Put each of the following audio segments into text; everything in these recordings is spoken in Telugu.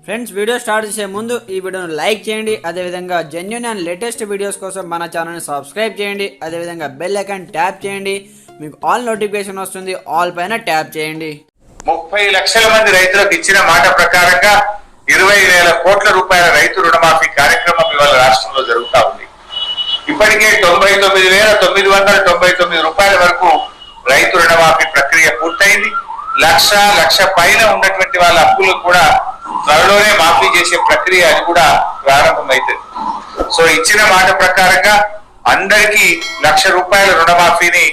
ఫ్రెండ్స్, వీడియో స్టార్ట్ చేసే ముందు ఈ వీడియోను లైక్ చేయండి. అదేవిధంగా జెన్యూన్ అండ్ లేటెస్ట్ వీడియోస్ కోసం మన ఛానల్ని సబ్స్క్రైబ్ చేయండి. అదేవిధంగా బెల్ ఐకాన్ ట్యాప్ చేయండి. మీకు ఆల్ నోటిఫికేషన్ వస్తుంది. ఆల్ పైన ట్యాప్ చేయండి. 30 లక్షల మంది రైతులకు ఇచ్చిన మాట ప్రకారంగా 20,000 కోట్ల రూపాయల రైతు రుణమాఫీ కార్యక్రమం ఇవాళ రాష్ట్రంలో జరుగుతూ ఉంది. ఇప్పటికే 99,999 రూపాయల వరకు రైతు రుణమాఫీ ప్రక్రియ పూర్తయింది. లక్ష పైన ఉన్నటువంటి వాళ్ళ అప్పులు కూడా త్వరలోనే మాఫీ చేసే ప్రక్రియ అది కూడా ప్రారంభమైతుంది. సో ఇచ్చిన మాట ప్రకారంగా అందరికీ ₹1,00,000 రుణమాఫీని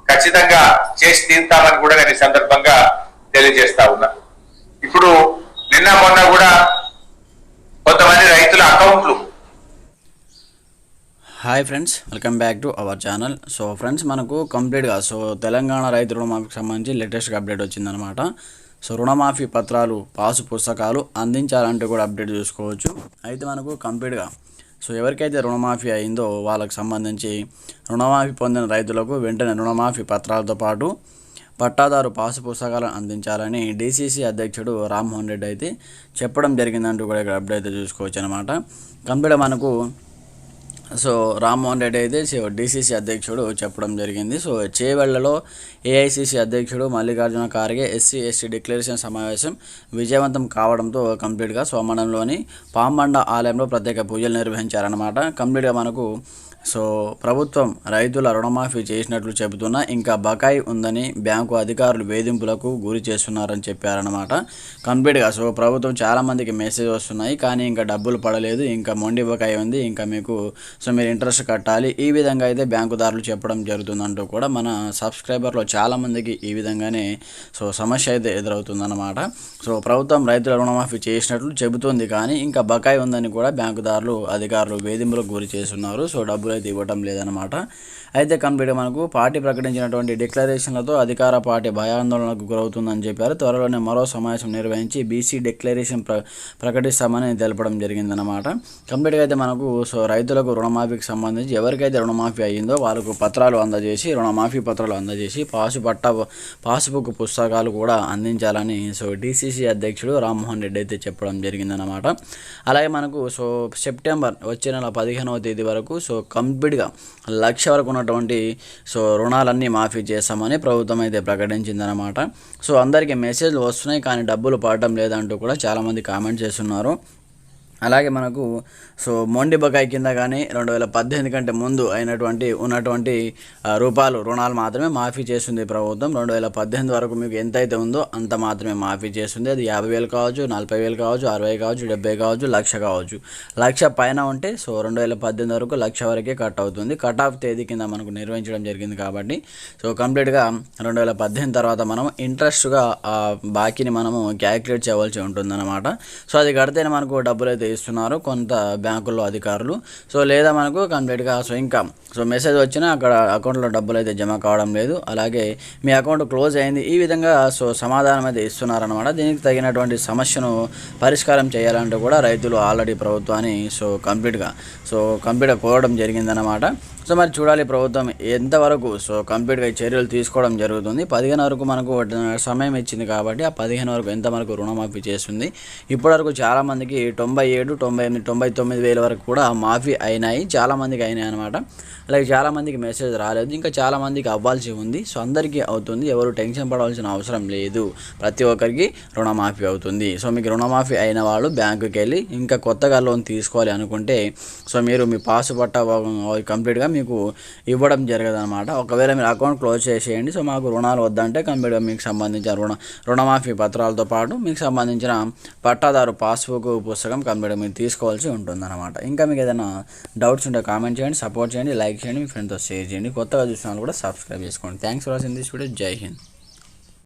ఖచ్చితంగా చేసి తీరుతామని కూడా నేను ఈ సందర్భంగా తెలియజేస్తా ఉన్నా. ఇప్పుడు నిన్న మొన్న కూడా కొంతమంది రైతుల అకౌంట్లు. Hi friends, welcome back to our channel. So friends, మనకు కంప్లీట్గా తెలంగాణ రైతు రుణమాఫీకి సంబంధించి లేటెస్ట్గా అప్డేట్ వచ్చిందనమాట. సో రుణమాఫీ పత్రాలు, పాసు పుస్తకాలు అందించాలంటే కూడా అప్డేట్ చూసుకోవచ్చు. అయితే మనకు కంప్లీట్గా ఎవరికైతే రుణమాఫీ అయిందో వాళ్ళకి సంబంధించి రుణమాఫీ పొందిన రైతులకు వెంటనే రుణమాఫీ పత్రాలతో పాటు పట్టాదారు పాసు పుస్తకాలను అందించాలని డీసీసీ అధ్యక్షుడు రామ్మోహన్ రెడ్డి అయితే చెప్పడం జరిగిందంటూ కూడా ఇక్కడ అప్డేట్ అయితే చూసుకోవచ్చు అనమాట. కంప్లీట్గా మనకు రామ్మోహన్ రెడ్డి అయితే డీసీసీ అధ్యక్షుడు చెప్పడం జరిగింది. చేవెళ్లలో ఏఐసీసీ అధ్యక్షుడు Mallikarjuna Kharge SC ST declaration సమావేశం విజయవంతం కావడంతో కంప్లీట్గా సోమనంలోని పాంబండ ఆలయంలో ప్రత్యేక పూజలు నిర్వహించారన్నమాట. కంప్లీట్గా మనకు ప్రభుత్వం రైతుల రుణమాఫీ చేసినట్లు చెబుతున్నా ఇంకా బకాయి ఉందని బ్యాంకు అధికారులు వేధింపులకు గురి చేస్తున్నారని చెప్పారన్నమాట. కంప్లీట్గా ప్రభుత్వం చాలామందికి మెసేజ్ వస్తున్నాయి, కానీ ఇంకా డబ్బులు పడలేదు, ఇంకా మొండి బకాయి ఉంది, ఇంకా మీకు మీరు ఇంట్రెస్ట్ కట్టాలి, ఈ విధంగా అయితే బ్యాంకుదారులు చెప్పడం జరుగుతుందంటూ కూడా మన సబ్స్క్రైబర్లో చాలామందికి ఈ విధంగానే సమస్య అయితే ఎదురవుతుందన్నమాట. ప్రభుత్వం రైతుల రుణమాఫీ చేసినట్లు చెబుతుంది, కానీ ఇంకా బకాయి ఉందని కూడా బ్యాంకుదారులు అధికారులు వేధింపులకు గురి చేస్తున్నారు. డబ్బులు అయితే ఇవ్వటం లేదన్నమాట. అయితే కంప్లీట్గా మనకు పార్టీ ప్రకటించినటువంటి డిక్లరేషన్లతో అధికార పార్టీ భయాందోళనకు గురవుతుందని చెప్పారు. త్వరలోనే మరో సమావేశం నిర్వహించి బీసీ డిక్లరేషన్ ప్రకటిస్తామని తెలపడం జరిగిందన్నమాట. కంప్లీట్గా అయితే మనకు రైతులకు రుణమాఫీకి సంబంధించి ఎవరికైతే రుణమాఫీ అయ్యిందో వాళ్ళకు పత్రాలు అందజేసి రుణమాఫీ పత్రాలు అందజేసి పాస్బుక్ పుస్తకాలు కూడా అందించాలని డీసీసీ అధ్యక్షుడు రామ్మోహన్ రెడ్డి అయితే చెప్పడం జరిగిందన్నమాట. అలాగే మనకు సెప్టెంబర్ వచ్చే నెల 15వ తేదీ వరకు కంప్లీట్గా 1,00,000 వరకు ఉన్నటువంటి రుణాలన్నీ మాఫీ చేస్తామని ప్రభుత్వం అయితే ప్రకటించిందనమాట. అందరికీ మెసేజ్లు వస్తున్నాయి, కానీ డబ్బులు పడటం లేదంటూ కూడా చాలామంది కామెంట్ చేస్తున్నారు. అలాగే మనకు మొండి బకాయి కింద కానీ 2018 కంటే ముందు ఉన్నటువంటి రూపాయలు రుణాలు మాత్రమే మాఫీ చేస్తుంది ప్రభుత్వం. 2018 వరకు మీకు ఎంతైతే ఉందో అంత మాత్రమే మాఫీ చేస్తుంది. అది 50,000 కావచ్చు, 40,000 కావచ్చు, 60 కావచ్చు, 70 కావచ్చు, 1,00,000 కావచ్చు. 1,00,000 పైన ఉంటే 2018 వరకు 1,00,000 వరకే కట్ అవుతుంది. కట్ ఆఫ్ తేదీ కింద మనకు నిర్వహించడం జరిగింది కాబట్టి కంప్లీట్గా 2018 తర్వాత మనం ఇంట్రెస్ట్గా బాకీని మనము క్యాలిక్యులేట్ చేయవలసి ఉంటుందన్నమాట. అది కడితేనే మనకు డబ్బులు అయితే ఇస్తున్నారు కొంత బ్యాంకుల్లో అధికారులు. లేదా మనకు కంప్లీట్గా ఇంకా మెసేజ్ వచ్చినా అక్కడ అకౌంట్లో డబ్బులు అయితే జమ కావడం లేదు, అలాగే మీ అకౌంట్ క్లోజ్ అయింది, ఈ విధంగా సమాధానం అయితే ఇస్తున్నారన్నమాట. దీనికి తగినటువంటి సమస్యను పరిష్కారం చేయాలంటూ కూడా రైతులు ఆల్రెడీ ప్రభుత్వాన్ని కంప్లీట్గా కోరడం జరిగిందన్నమాట. మరి చూడాలి ప్రభుత్వం ఎంతవరకు కంప్లీట్గా చర్యలు తీసుకోవడం జరుగుతుంది. 15 వరకు మనకు సమయం ఇచ్చింది కాబట్టి ఆ 15 వరకు ఎంతవరకు రుణమాఫీ చేస్తుంది. ఇప్పటివరకు చాలామందికి 97, 98, 99,000 వరకు కూడా మాఫీ అయినాయి, చాలామందికి అయినాయి అనమాట. అలాగే చాలామందికి మెసేజ్ రాలేదు, ఇంకా చాలామందికి అవ్వాల్సి ఉంది. అందరికీ అవుతుంది, ఎవరు టెన్షన్ పడవలసిన అవసరం లేదు, ప్రతి ఒక్కరికి రుణమాఫీ అవుతుంది. మీకు రుణమాఫీ అయిన వాళ్ళు బ్యాంకుకి వెళ్ళి ఇంకా కొత్తగా లోన్ తీసుకోవాలి అనుకుంటే మీరు మీ పాసు పట్ట కంప్లీట్గా మీకు ఇవ్వడం జరగదన్నమాట. ఒకవేళ మీరు అకౌంట్ క్లోజ్ చేసేయండి, మాకు రుణాలు వద్దంటే కంప్లీట్గా మీకు సంబంధించిన రుణమాఫీ పత్రాలతో పాటు మీకు సంబంధించిన పట్టాదారు పాస్బుక్ పుస్తకం కంప్లీట్గా మీరు తీసుకోవాల్సి ఉంటుందన్నమాట. ఇంకా మీకు ఏదైనా డౌట్స్ ఉంటే కామెంట్ చేయండి, సపోర్ట్ చేయండి, లైక్ చేయండి, మీ ఫ్రెండ్తో షేర్ చేయండి. కొత్తగా చూసిన వాళ్ళు కూడా సబ్స్క్రైబ్ చేసుకోండి. Thanks for watching this video. జై హింద్.